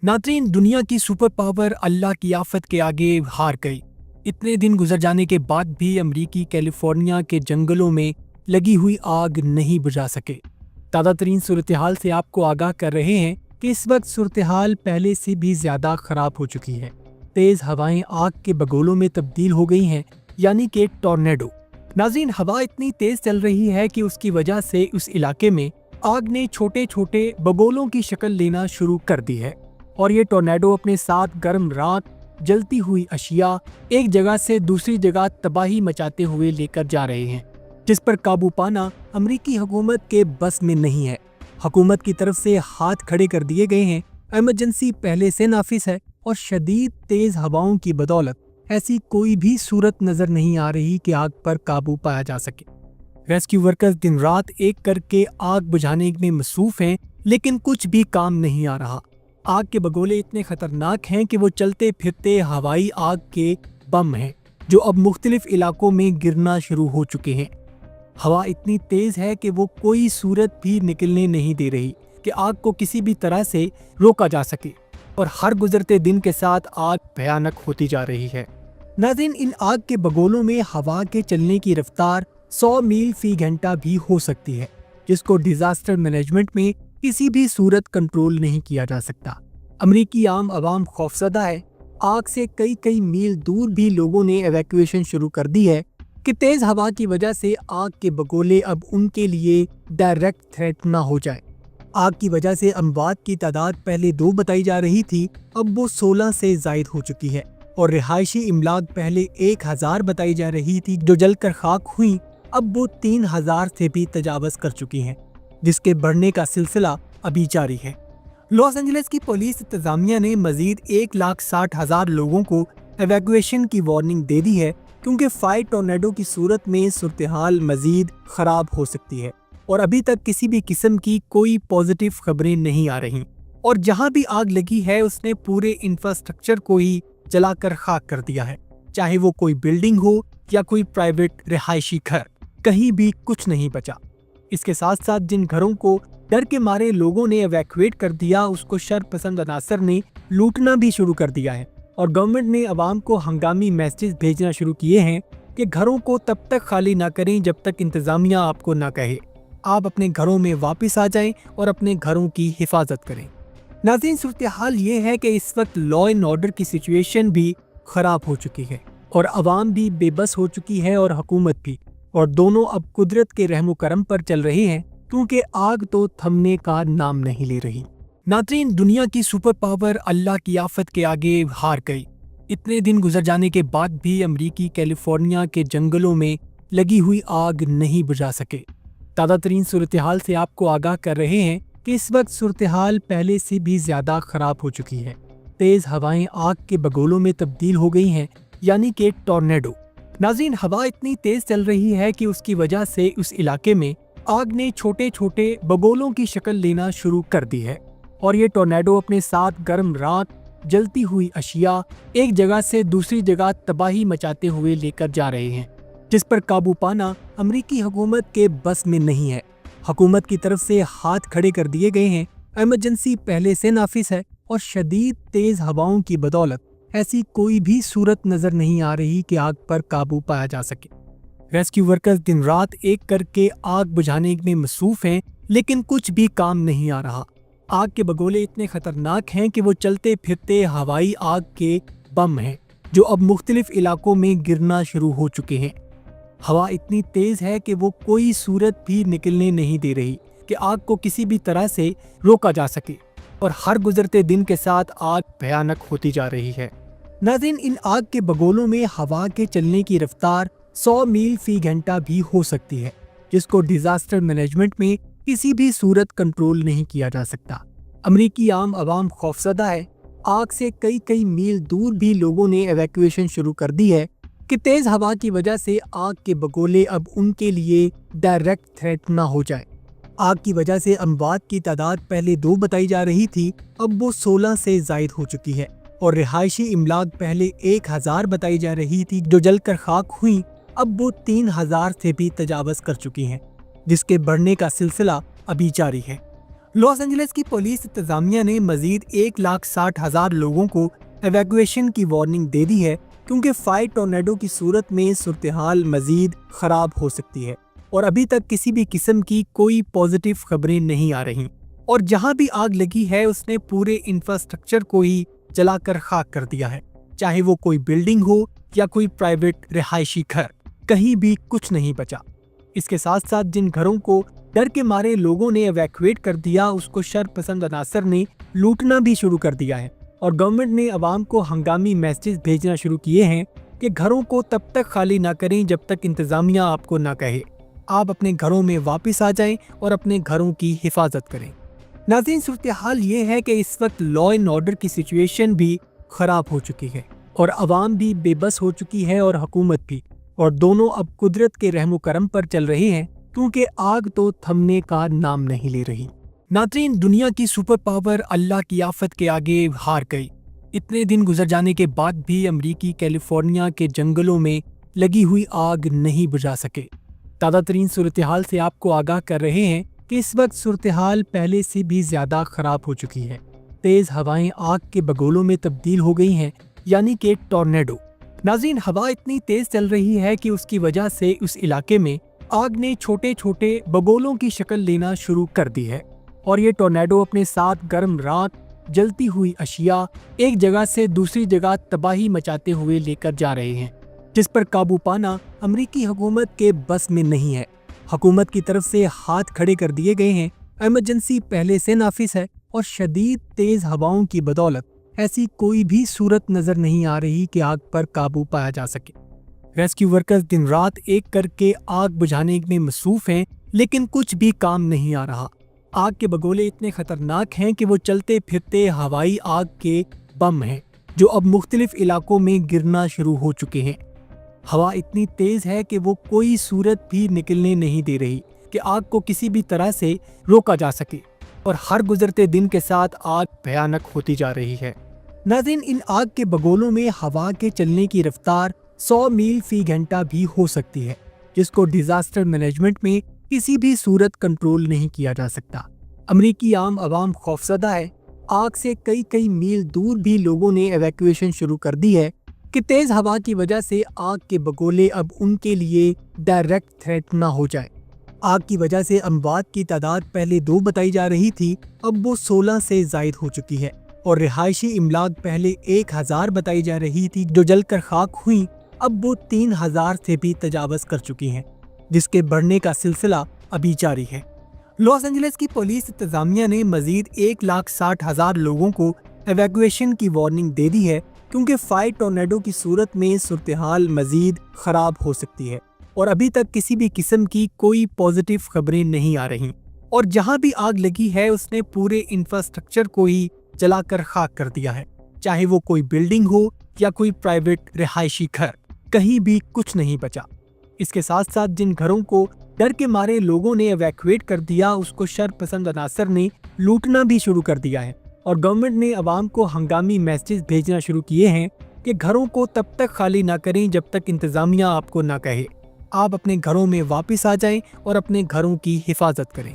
नाज़रीन, दुनिया की सुपर पावर अल्लाह की आफत के आगे हार गई। इतने दिन गुजर जाने के बाद भी अमरीकी कैलिफोर्निया के जंगलों में लगी हुई आग नहीं बुझा सके। ताज़ा तरीन सूरत हाल से आपको आगाह कर रहे हैं कि इस वक्त सूरत हाल पहले से भी ज्यादा खराब हो चुकी है। तेज हवाएं आग के बगोलों में तब्दील हो गई हैं, यानी कि टॉर्नेडो। नाज़रीन, हवा इतनी तेज चल रही है कि उसकी वजह से उस इलाके में आग ने छोटे छोटे बगोलों की शक्ल लेना शुरू कर दी है और ये टॉर्नेडो अपने साथ गर्म रात, जलती हुई अशिया एक जगह से दूसरी जगह तबाही मचाते हुए लेकर जा रहे हैं, जिस पर काबू पाना अमरीकी हुकूमत के बस में नहीं है। हुकूमत की तरफ से हाथ खड़े कर दिए गए हैं, इमरजेंसी पहले से नाफिज है और शदीद तेज हवाओं की बदौलत ऐसी कोई भी सूरत नजर नहीं आ रही कि आग पर काबू पाया जा सके। रेस्क्यू वर्कर्स दिन रात एक करके आग बुझाने में मसरूफ हैं, लेकिन कुछ भी काम नहीं आ रहा। आग के बगोले इतने खतरनाक हैं कि वो चलते फिरते हवाई आग के बम हैं, जो अब मुख्तलिफ इलाकों में गिरना शुरू हो चुके हैं। हवा इतनी तेज है कि वो कोई सूरत भी निकलने नहीं दे रही कि आग को किसी भी तरह से रोका जा सके, और हर गुजरते दिन के साथ आग भयानक होती जा रही है। नाज़रीन, इन आग के बगोलों में हवा के चलने की रफ्तार 100 मील फी घंटा भी हो सकती है, जिसको डिजास्टर मैनेजमेंट में किसी भी सूरत कंट्रोल नहीं किया जा सकता। अमरीकी आम आवाम खौफजदा है। आग से कई कई मील दूर भी लोगों ने एवैक्यूएशन शुरू कर दी है कि तेज हवा की वजह से आग के बगोले अब उनके लिए डायरेक्ट थ्रेट ना हो जाए। आग की वजह से अमवात की तादाद पहले 2 बताई जा रही थी, अब वो 16 से जायद हो चुकी है, और रिहायशी इमलाक पहले 1000 बताई जा रही थी जो जलकर खाक हुई, अब वो 3000 से भी तजावज़ कर चुकी हैं, जिसके बढ़ने का सिलसिला अभी जारी है। लॉस एंजलिस की पुलिस इंतजामिया ने मजीद 1,60,000 लोगों को एवैक्यूएशन की वार्निंग दे दी है, क्योंकि फायर टॉर्नेडो की सूरत में सूरत हाल मजीद खराब हो सकती है, और अभी तक किसी भी किस्म की कोई पॉजिटिव खबरें नहीं आ रही। और जहां भी आग लगी है उसने पूरे इंफ्रास्ट्रक्चर को ही जलाकर खाक कर दिया है, चाहे वो कोई बिल्डिंग हो या कोई प्राइवेट रिहायशी घर, कहीं भी कुछ नहीं बचा। इसके साथ साथ जिन घरों को डर के मारे लोगों ने एवैक्यूएट कर दिया, उसको शर पसंद अनासर ने लूटना भी शुरू कर दिया है, और गवर्नमेंट ने अवाम को हंगामी मैसेज भेजना शुरू किए हैं कि घरों को तब तक खाली ना करें जब तक इंतजामिया आपको ना कहे। आप अपने घरों में वापस आ जाएं और अपने घरों की हिफाजत करें। नाज़रीन, सूरत हाल ये है कि इस वक्त लॉ एंड ऑर्डर की सिचुएशन भी खराब हो चुकी है, और अवाम भी बेबस हो चुकी है और हुकूमत भी, और दोनों अब कुदरत के रहमो करम पर चल रहे हैं, क्योंकि आग तो थमने का नाम नहीं ले रही। नाज़रीन, दुनिया की सुपर पावर अल्लाह की आफत के आगे हार गई। इतने दिन गुजर जाने के बाद भी अमरीकी कैलिफोर्निया के जंगलों में लगी हुई आग नहीं बुझा सके। ताज़ा तरीन सूरत हाल से आपको आगाह कर रहे हैं कि इस वक्त सूरत हाल पहले से भी ज्यादा खराब हो चुकी है। तेज हवाएं आग के बगोलों में तब्दील हो गई हैं, यानी कि टॉर्नेडो। नाज़रीन, हवा इतनी तेज चल रही है कि उसकी वजह से उस इलाके में आग ने छोटे छोटे बगोलों की शक्ल लेना शुरू कर दी है, और ये टॉर्नेडो अपने साथ गर्म रात, जलती हुई अशिया एक जगह से दूसरी जगह तबाही मचाते हुए लेकर जा रहे हैं, जिस पर काबू पाना अमरीकी हुकूमत के बस में नहीं है। हुकूमत की तरफ से हाथ खड़े कर दिए गए हैं, इमरजेंसी पहले से नाफिज है, और शदीद तेज हवाओं की बदौलत ऐसी कोई भी सूरत नजर नहीं आ रही कि आग पर काबू पाया जा सके। रेस्क्यू वर्कर्स दिन रात एक करके आग बुझाने में मसरूफ हैं, लेकिन कुछ भी काम नहीं आ रहा। आग के बगोले इतने खतरनाक हैं कि वो चलते फिरते हवाई आग के बम हैं, जो अब मुख्तलिफ इलाकों में गिरना शुरू हो चुके हैं। हवा इतनी तेज है कि वो कोई सूरत भी निकलने नहीं दे रही कि आग को किसी भी तरह से रोका जा सके, और हर गुजरते दिन के साथ आग भयानक होती जा रही है। नाज़रीन, इन आग के बगोलों में हवा के चलने की रफ्तार 100 मील फी घंटा भी हो सकती है, जिसको डिजास्टर मैनेजमेंट में किसी भी सूरत कंट्रोल नहीं किया जा सकता। अमरीकी आम आवाम खौफजदा है। आग से कई कई मील दूर भी लोगों ने एवैक्यूएशन शुरू कर दी है कि तेज हवा की वजह से आग के बगोले अब उनके लिए डायरेक्ट थ्रेट ना हो जाए। आग की वजह से अमवात की तादाद पहले 2 बताई जा रही थी, अब वो 16 से जायद हो चुकी है, और रिहायशी इमलाक पहले 1000 बताई जा रही थी जो जलकर खाक हुई, अब वो 3000 से भी तजावज़ कर चुकी हैं, जिसके बढ़ने का सिलसिला अभी जारी है। لاس اینجلس کی پولیس انتظامیہ نے مزید 1,60,000 لوگوں کو ایویکویشن کی وارننگ دے دی ہے کیونکہ فائر ٹورنیڈو کی صورت میں صورتحال مزید خراب ہو سکتی ہے اور ابھی تک کسی بھی قسم کی کوئی پازیٹیو خبریں نہیں آ رہی اور جہاں بھی آگ لگی ہے اس نے پورے انفراسٹرکچر کو ہی جلا کر خاک کر دیا ہے، چاہے وہ کوئی بلڈنگ ہو یا کوئی پرائیویٹ رہائشی گھر، کہیں بھی کچھ نہیں بچا۔ اس کے ساتھ ساتھ جن گھروں کو ڈر کے مارے لوگوں نے ایویکویٹ کر دیا اس کو شر پسند عناصر نے لوٹنا بھی شروع کر دیا ہے اور گورنمنٹ نے عوام کو ہنگامی میسیج بھیجنا شروع کیے ہیں کہ گھروں کو تب تک خالی نہ کریں جب تک انتظامیہ آپ کو نہ کہے۔ آپ اپنے گھروں میں واپس آ جائیں اور اپنے گھروں کی حفاظت کریں۔ ناظرین، صورتحال یہ ہے کہ اس وقت لا اینڈ آرڈر کی سچویشن بھی خراب ہو چکی ہے اور عوام بھی بے بس ہو چکی ہے اور حکومت بھی، اور دونوں اب قدرت کے رحم و کرم پر چل رہی ہیں کیونکہ آگ تو تھمنے کا نام نہیں لے رہی۔ ناظرین، دنیا کی سپر پاور اللہ کی آفت کے آگے ہار گئی۔ اتنے دن گزر جانے کے بعد بھی امریکی کیلیفورنیا کے جنگلوں میں لگی ہوئی آگ نہیں بجھا سکے۔ تازہ ترین صورتحال سے آپ کو آگاہ کر رہے ہیں کہ اس وقت صورتحال پہلے سے بھی زیادہ خراب ہو چکی ہے۔ تیز ہوائیں آگ کے بگولوں میں تبدیل ہو گئی ہیں، یعنی کہ ٹورنیڈو۔ ناظرین، ہوا اتنی تیز چل رہی ہے کہ اس کی وجہ سے اس علاقے میں آگ نے چھوٹے چھوٹے بگولوں کی شکل لینا شروع کر دی ہے اور یہ ٹورنیڈو اپنے ساتھ گرم راکھ، جلتی ہوئی اشیاء ایک جگہ سے دوسری جگہ تباہی مچاتے ہوئے لے کر جا رہے ہیں، جس پر قابو پانا امریکی حکومت کے بس میں نہیں ہے۔ حکومت کی طرف سے ہاتھ کھڑے کر دیے گئے ہیں، ایمرجنسی پہلے سے نافذ ہے اور شدید تیز ہواؤں کی بدولت ایسی کوئی بھی صورت نظر نہیں آ رہی کہ آگ پر قابو پایا جا سکے۔ ریسکیو ورکرز دن رات ایک کر کے آگ بجھانے میں مصروف ہیں لیکن کچھ بھی کام نہیں آ رہا۔ آگ کے بگولے اتنے خطرناک ہیں کہ وہ چلتے پھرتے ہوائی آگ کے بم ہیں جو اب مختلف علاقوں میں گرنا شروع ہو چکے ہیں۔ ہوا اتنی تیز ہے کہ وہ کوئی صورت بھی نکلنے نہیں دے رہی کہ آگ کو کسی بھی طرح سے روکا جا سکے اور ہر گزرتے دن کے ساتھ آگ بھیانک ہوتی جا رہی ہے۔ ناظرین، ان آگ کے بگولوں میں ہوا کے چلنے کی رفتار 100 میل فی گھنٹہ بھی ہو سکتی ہے، جس کو ڈیزاسٹر مینجمنٹ میں کسی بھی صورت کنٹرول نہیں کیا جا سکتا۔ امریکی عوام خوفزدہ ہے۔ آگ سے کئی میل دور بھی لوگوں نے ایویکویشن شروع کر دی ہے کہ تیز ہوا کی وجہ سے آگ کے بگولے اب ان کے لیے ڈائریکٹ تھریٹ نہ ہو جائے۔ آگ کی وجہ سے اموات کی تعداد پہلے 2 بتائی جا رہی تھی، اب وہ 16 سے زائد ہو چکی ہے اور رہائشی املاک پہلے 1000 بتائی جا رہی تھی جو جل کر خاک ہوئی، اب وہ 3000 سے بھی تجاوز کر چکی ہیں، جس کے بڑھنے کا سلسلہ ابھی جاری ہے۔ لاس اینجلس کی پولیس انتظامیہ نے مزید 1,60,000 لوگوں کو ایویکویشن کی وارننگ دے دی ہے کیونکہ فائر ٹورنیڈو کی صورت میں صورتحال مزید خراب ہو سکتی ہے اور ابھی تک کسی بھی قسم کی کوئی پازیٹیو خبریں نہیں آ رہی اور جہاں بھی آگ لگی ہے اس نے پورے انفراسٹرکچر کو ہی جلا کر خاک کر دیا ہے، چاہے وہ کوئی بلڈنگ ہو یا کوئی پرائیویٹ رہائشی گھر، کہیں بھی کچھ نہیں بچا۔ اس کے ساتھ ساتھ جن گھروں کو ڈر کے مارے لوگوں نے ایویکویٹ کر دیا اس کو شر پسند عناصر نے لوٹنا بھی شروع کر دیا ہے اور گورنمنٹ نے عوام کو ہنگامی میسیج بھیجنا شروع کیے ہیں کہ گھروں کو تب تک خالی نہ کریں جب تک انتظامیہ آپ کو نہ کہے۔ آپ اپنے گھروں میں واپس آ جائیں اور اپنے گھروں کی حفاظت کریں۔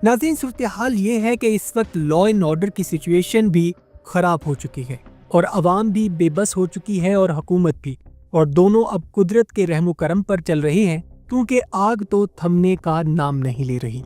ناظرین، صورتحال یہ ہے کہ اس وقت لا اینڈ آرڈر کی سچویشن بھی خراب ہو چکی ہے اور عوام بھی بے بس ہو چکی ہے اور حکومت بھی، اور دونوں اب قدرت کے رحم و کرم پر چل رہے ہیں کیونکہ آگ تو تھمنے کا نام نہیں لے رہی۔